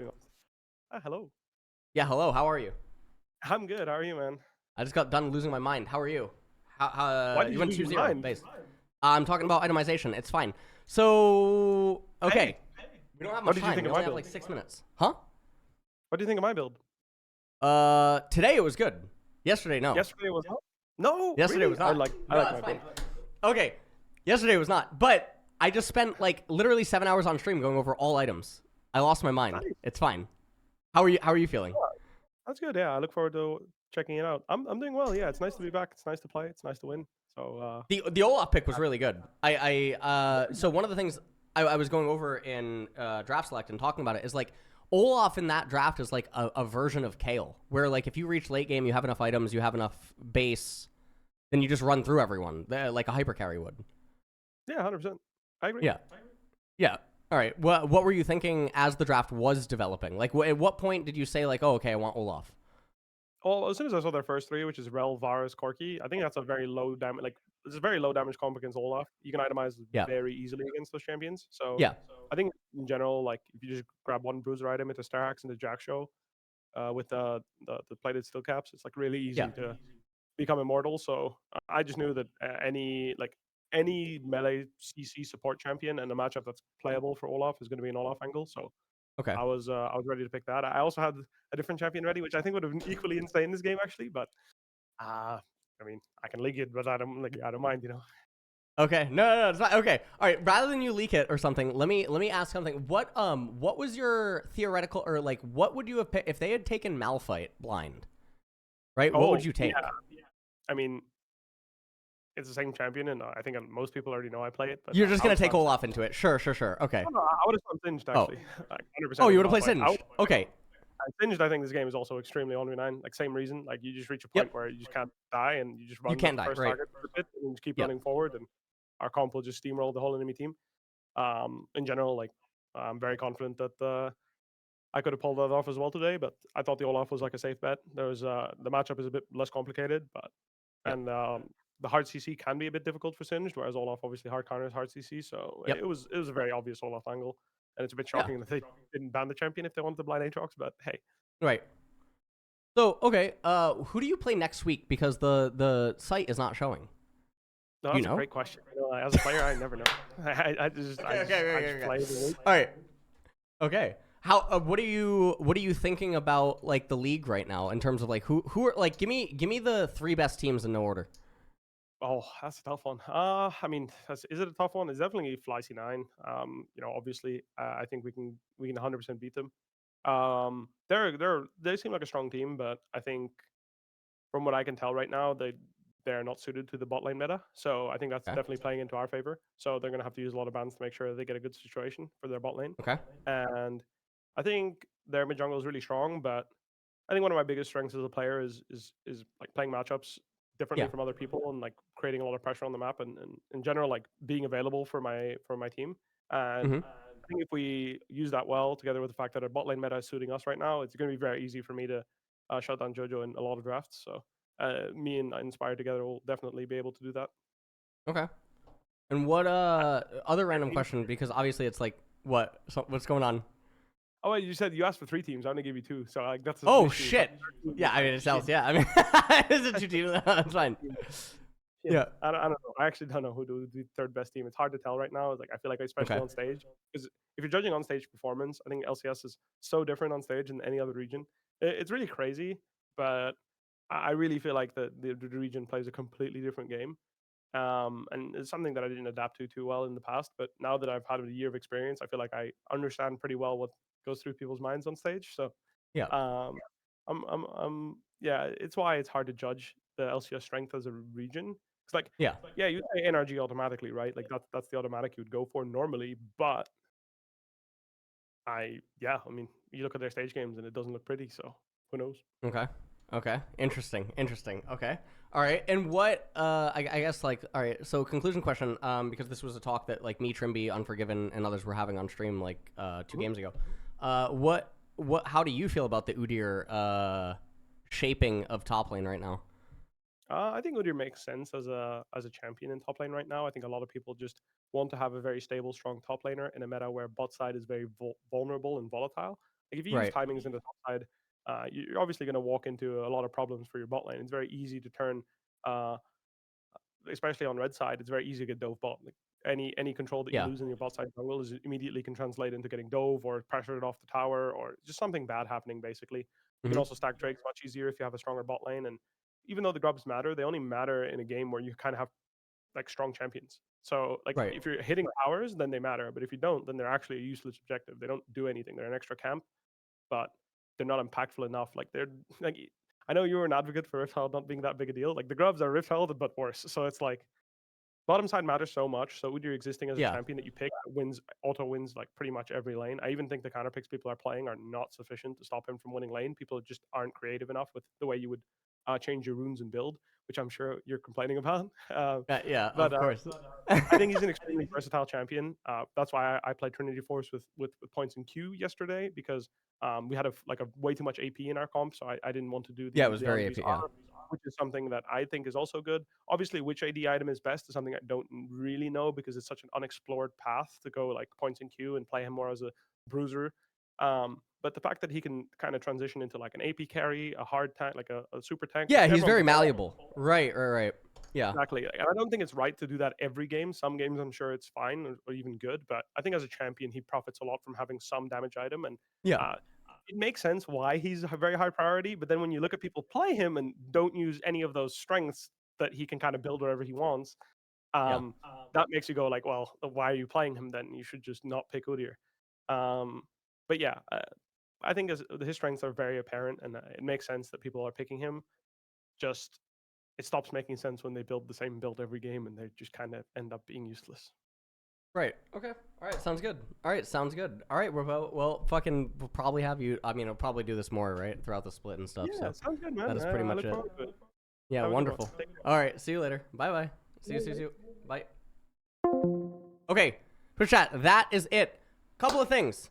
Doing hello. Yeah, hello. How are you? I'm good. How are you, man? I just got done losing my mind. How are you? Why did You you went lose two your zero mind? base. I'm talking about itemization. It's fine. So, Hey, okay. We don't have what much did you time. think We of my only have build? like 6 minutes. Huh? What do you think of my build? Today it was good. Yesterday, no. Yesterday was not. No, Yesterday really? was I not. like I No, like it's my fine. build. Okay. Yesterday was not. But I just spent like literally 7 hours on stream going over all items. I lost my mind. Nice. It's fine. How are you feeling? That's good. Yeah, I look forward to checking it out. I'm doing well. Yeah, it's nice to be back. It's nice to play. It's nice to win. So The Olaf pick was really good. So one of the things I was going over in draft select and talking about it is like Olaf in that draft is like a version of Kale, where like if you reach late game, you have enough items, you have enough base, then you just run through everyone like a hyper carry would. yeah, 100%. I agree. Yeah, yeah. All right. What were you thinking as the draft was developing? Like, at what point did you say like, oh, okay, I want Olaf? Well, as soon as I saw their first three, which is Rel, Varus, Corki, I think that's a very low damage. Like, it's a very low damage comp against Olaf. You can itemize Yeah, very easily against those champions. So yeah, I think in general, like if you just grab one bruiser item into Starhacks and the Jack Show, with the plated steel caps. It's like really yeah, easy to become immortal. So I just knew that any melee CC support champion and a matchup that's playable for Olaf is going to be an Olaf angle. So okay. I was ready to pick that. I also had a different champion ready, which I think would have been equally insane this game actually. But I mean, I can leak it, but I don't mind, you know. Okay, no, it's not okay. All right, rather than you leak it or something, let me ask something. What was your theoretical or like what would you have picked if they had taken Malphite blind? Right, what would Oh you yeah, take? I mean it's the same champion, and I think most people already know I play it. But You're just I gonna would take slam. Olaf into it. Sure. Okay. No, I would have slammed Singed Oh, actually, like oh, 100% you over would have played Malphite. Singed. Okay, Singed, I think this game is also extremely 1v9. Like same reason. Like you just reach a yep. point where you just can't die, and you just You run with can't the die. first Right. target for a bit, and then just keep Yep. running forward, and our comp will just steamroll the whole enemy team. In general, like I'm very confident that I could have pulled that off as well today, but I thought the Olaf was like a safe bet. There was the matchup is a bit less complicated, but Yep. and the hard CC can be a bit difficult for Singed, whereas Olaf obviously hard counters hard CC, so Yep. it was a very obvious Olaf angle, and it's a bit Yeah. shocking that they didn't ban the champion if they wanted to blind Aatrox, but hey. Right. So okay, who do you play next week? Because the site is not showing. No, Do you that's a know? great question. You know, as a player, I never know. I just play every week. All right. Okay. What are you thinking about like the league right now in terms of like who are like give me the three best teams in no order. Oh, that's a tough one. I mean, is it a tough one? It's definitely FLY C9. You know, obviously, I think we can 100% beat them. They seem like a strong team, but I think from what I can tell right now, they're not suited to the bot lane meta. So I think that's Okay. definitely playing into our favor. So they're gonna have to use a lot of bans to make sure that they get a good situation for their bot lane. Okay. And I think their mid jungle is really strong, but I think one of my biggest strengths as a player is like playing matchups differently Yeah. from other people and like creating a lot of pressure on the map and in general like being available for my team. And Mm-hmm. I think if we use that well together with the fact that our bot lane meta is suiting us right now, it's going to be very easy for me to shut down Jojo in a lot of drafts. So me and Inspired together will definitely be able to do that. Okay. And what other random question because obviously it's like what's going on? Oh wait, you said you asked for 3 teams. I'm gonna give you 2. So like that's an Oh issue. It's shit. like Yeah, I mean it sounds yeah. I mean it's a two team. That's fine. yeah, Yeah. I don't know. I actually don't know who the third best team. It's hard to tell right now. Like I feel like especially Okay. on stage, because if you're judging on stage performance, I think LCS is so different on stage than any other region. It's really crazy, but I really feel like the region plays a completely different game. And it's something that I didn't adapt to too well in the past. But now that I've had a year of experience, I feel like I understand pretty well what goes through people's minds on stage. So Yeah. um, yeah, it's why it's hard to judge the LCS strength as a region. It's like, Yeah. yeah, you say NRG automatically, right? Like that's the automatic you would go for normally. But I mean, you look at their stage games and it doesn't look pretty. So who knows? Okay. Okay. Interesting. Interesting. Okay. All right. And what? I guess like all right. So conclusion question. Because this was a talk that like me, Trimby, Unforgiven, and others were having on stream like 2 games ago. What? How do you feel about the Udyr shaping of top lane right now? I think Udyr makes sense as a champion in top lane right now. I think a lot of people just want to have a very stable, strong top laner in a meta where bot side is very vulnerable and volatile. Like if you use Right. timings in the top side, you're obviously going to walk into a lot of problems for your bot lane. It's very easy to turn, uh, especially on red side. It's very easy to get dove bot. Like any control that you Yeah. lose in your bot side jungle is immediately can translate into getting dove or pressured off the tower or just something bad happening. Basically, you can Hmm. also stack drakes much easier if you have a stronger bot lane. And even though the grubs matter, they only matter in a game where you kind of have like strong champions. So like Right. if you're hitting towers, then they matter. But if you don't, then they're actually a useless objective. They don't do anything. They're an extra camp, but they're not impactful enough. Like they're like I know you were an advocate for Rift Herald not being that big a deal. Like the grubs are Rift Herald, but worse. So it's like bottom side matters so much. So Udyr existing as a Yeah. champion that you pick auto wins like pretty much every lane. I even think the counter picks people are playing are not sufficient to stop him from winning lane. People just aren't creative enough with the way you would change your runes and build, which I'm sure you're complaining about. Yeah. But Of course. I think he's an extremely versatile champion. That's why I played Trinity Force with points in Q yesterday because we had like a way too much AP in our comp, so I didn't want to do Yeah, it the was the very enemy's AP. Yeah. R, which is something that I think is also good. Obviously, which AD item is best is something I don't really know because it's such an unexplored path to go like points in Q and play him more as a bruiser. But the fact that he can kind of transition into like an AP carry, a hard tank, like a super tank, Yeah, which he's everyone very can play. malleable. Right. Right. Right. Yeah. Exactly. And I don't think it's right to do that every game. Some games, I'm sure it's fine or even good. But I think as a champion, he profits a lot from having some damage item. And Yeah. uh, it makes sense why he's a very high priority. But then when you look at people play him and don't use any of those strengths that he can kind of build wherever he wants, Yeah. that makes you go like, well, why are you playing him then? You should just not pick Udyr. Um, but yeah, I think his strengths are very apparent. And it makes sense that people are picking him. Just it stops making sense when they build the same build every game and they just kind of end up being useless. Right. Okay. All right. Sounds good. All right. Sounds good. All right. Well, fucking, we'll probably have you. I mean, I'll probably do this more, right, throughout the split and stuff. Yeah, So sounds good, man. that is pretty I much look it. forward to it. Yeah. Have a good one. Wonderful. Take care. All right. See you later. Bye bye. See you. See you. See you. Bye. Okay. For chat, that is it. Couple of things.